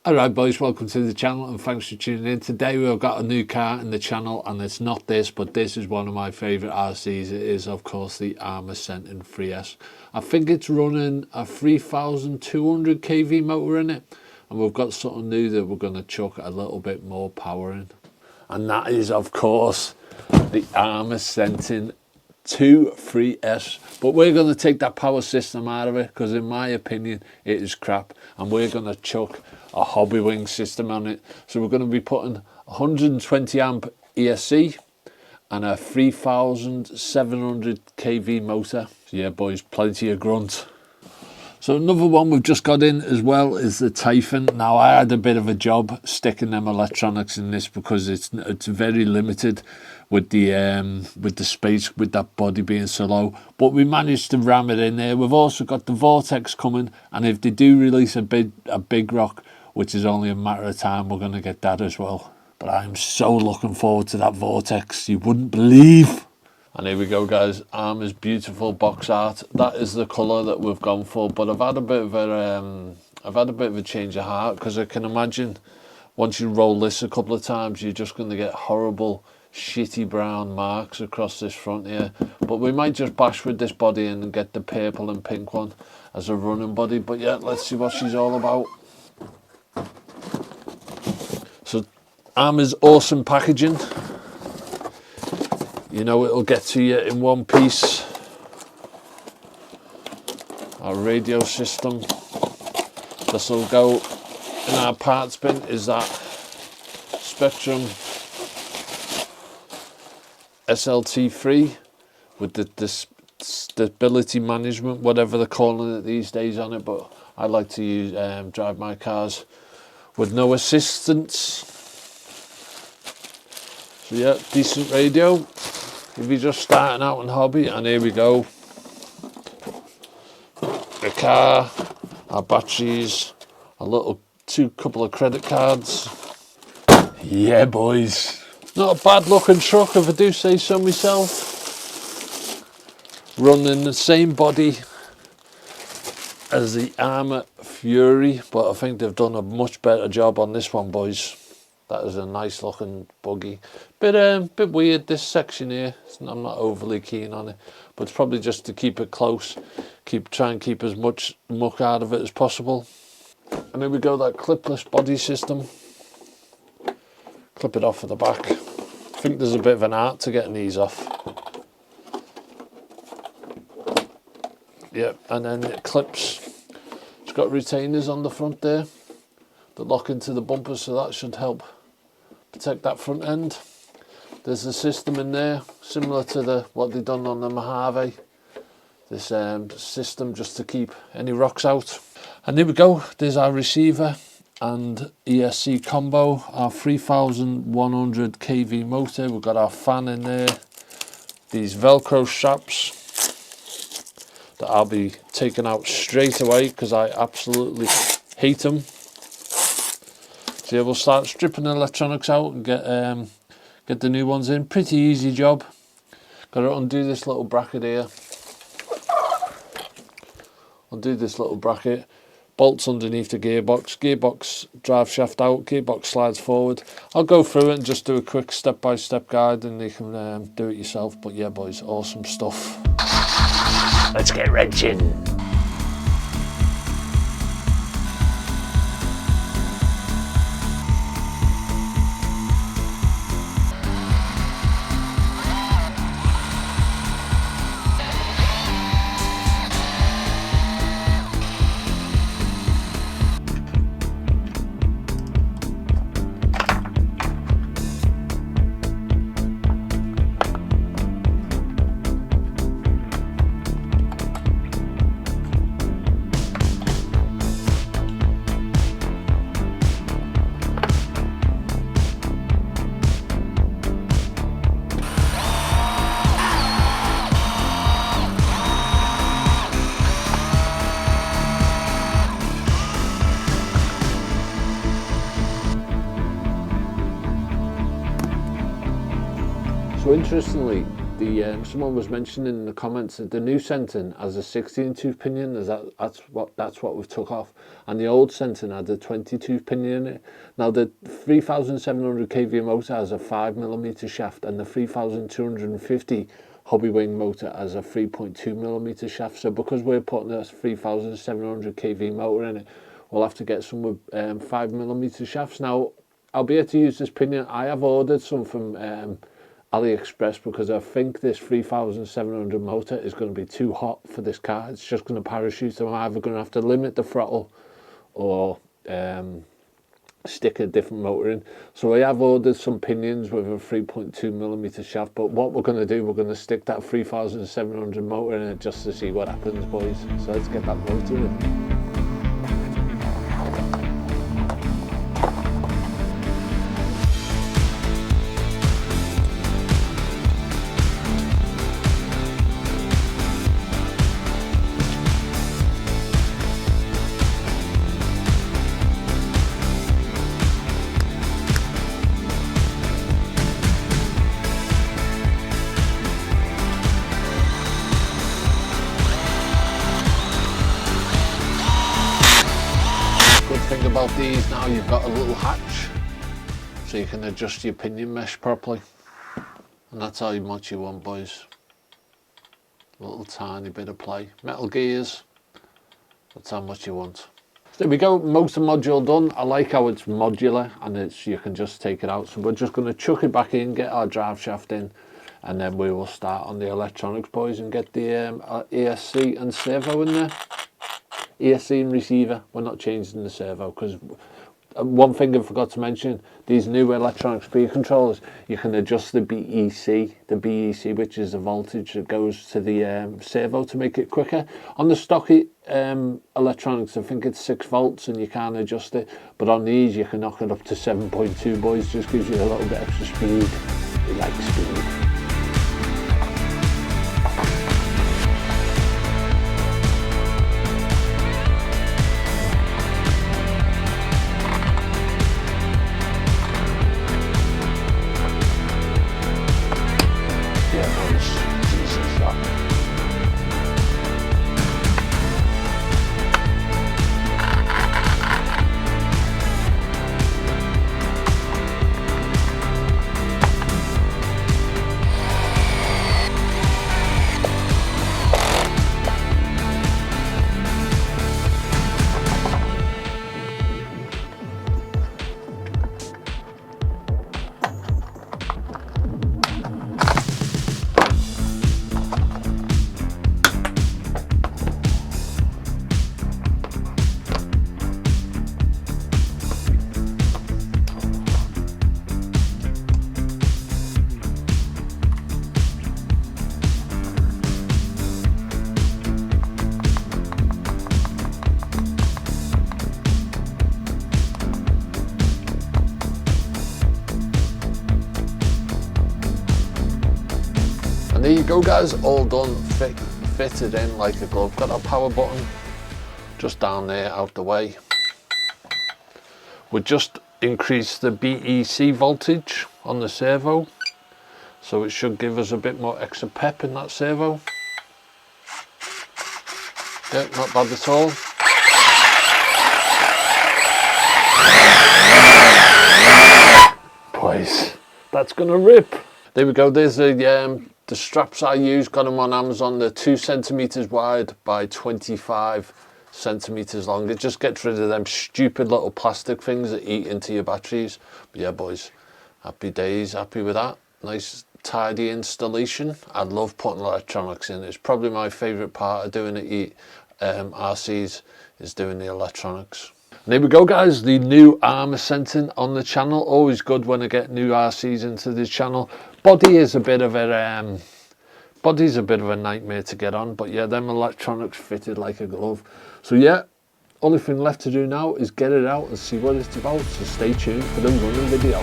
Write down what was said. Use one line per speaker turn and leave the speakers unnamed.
Alright boys, welcome to the channel and thanks for tuning in. Today we've got a new car in the channel, and it's not this, but this is one of my favourite RCs. It is of course the Arrma Senton 3S. I think it's running a 3200 kV motor in it, and we've got something new that we're going to chuck a little bit more power in. And that is of course the Arrma Senton 3S, but we're going to take that power system out of it because in my opinion it is crap, and we're going to chuck a Hobbywing system on it. So we're going to be putting 120 amp ESC and a 3700 kV motor. So yeah boys, plenty of grunt. So another one we've just got in as well is the Typhon. Now I had a bit of a job sticking them electronics in this because it's very limited with the space, with that body being so low, but we managed to ram it in there. We've also got the Vortex coming, and if they do release a big rock, which is only a matter of time, we're going to get that as well. But I'm so looking forward to that Vortex, you wouldn't believe. And here we go guys, Arrma's beautiful box art. That is the colour that we've gone for, but I've had a bit of a change of heart, because I can imagine once you roll this a couple of times you're just going to get horrible shitty brown marks across this front here. But we might just bash with this body in and get the purple and pink one as a running body. But yeah, let's see what she's all about. So Arrma's awesome packaging, you know, it'll get to you in one piece. Our radio system, this will go in our parts bin, is that Spectrum SLT3 with the stability management, whatever they're calling it these days on it, but I like to use drive my cars with no assistance. So yeah, decent radio if you're just starting out in hobby. And here we go, the car, our batteries, a little couple of credit cards. Yeah boys, not a bad looking truck if I do say so myself. Running the same body as the Arrma Fury, but I think they've done a much better job on this one boys. That is a nice looking buggy. Bit weird this section here, I'm not overly keen on it, but it's probably just to keep it close, try and keep as much muck out of it as possible. And here we go, that clipless body system. Clip it off at the back. I think there's a bit of an art to getting these off. Yep, and then it clips. It's got retainers on the front there that lock into the bumper, so that should help protect that front end. There's a system in there similar to what they've done on the Mojave. This system just to keep any rocks out. And here we go, there's our receiver and ESC Combo, our 3100 kV motor. We've got our fan in there, these Velcro straps that I'll be taking out straight away because I absolutely hate them. So yeah, we'll start stripping the electronics out and get the new ones in. Pretty easy job. Got to undo this little bracket here. Undo this little bracket. Bolts underneath the gearbox drive shaft out, gearbox slides forward. I'll go through it and just do a quick step-by-step guide, and you can do it yourself. But yeah boys, awesome stuff. Let's get wrenching. So interestingly, Someone was mentioning in the comments that the new Senton has a 16 tooth pinion. That's what we've took off, and the old Senton had a 20 tooth pinion in it. Now the 3700 kV motor has a 5mm shaft, and the 3250 Hobbywing motor has a 3.2mm shaft. So because we're putting a 3700 kV motor in it, we'll have to get some with 5mm shafts. Now I'll be able to use this pinion. I have ordered some from Aliexpress because I think this 3700 motor is going to be too hot for this car. It's just going to parachute, so I'm either going to have to limit the throttle or stick a different motor in. So I have ordered some pinions with a 3.2mm shaft, but what we're going to do, we're going to stick that 3700 motor in it just to see what happens, boys. So let's get that motor in. Thing about these now, you've got a little hatch so you can adjust your pinion mesh properly, and that's how much you want, boys. A little tiny bit of play. Metal gears, that's how much you want. So there we go, motor module done. I like how it's modular and you can just take it out. So we're just going to chuck it back in, get our drive shaft in, and then we will start on the electronics, boys, and get the ESC and servo in there. ESC and receiver, we're not changing the servo, because one thing I forgot to mention, these new electronic speed controllers, you can adjust the BEC, which is the voltage that goes to the servo to make it quicker. On the stocky electronics, I think it's 6 volts and you can't adjust it, but on these you can knock it up to 7.2, boys. Just gives you a little bit extra speed. We like speed. And there you go, guys, all done, fitted in like a glove. Got our power button just down there out the way. We just increased the BEC voltage on the servo, so it should give us a bit more extra pep in that servo. Yeah, not bad at all. Boys, that's gonna rip. There we go, there's the straps I use, got them on Amazon. They're 2 centimeters wide by 25 centimeters long. It just gets rid of them stupid little plastic things that eat into your batteries. But yeah, boys, happy days, happy with that. Nice tidy installation. I love putting electronics in. It's probably my favorite part of doing it RCs, is doing the electronics. And there we go, guys, the new Arrma Senton on the channel. Always good when I get new RCs into the channel. Body's a bit of a nightmare to get on, but yeah, them electronics fitted like a glove. So yeah, only thing left to do now is get it out and see what it's about. So stay tuned for the running video.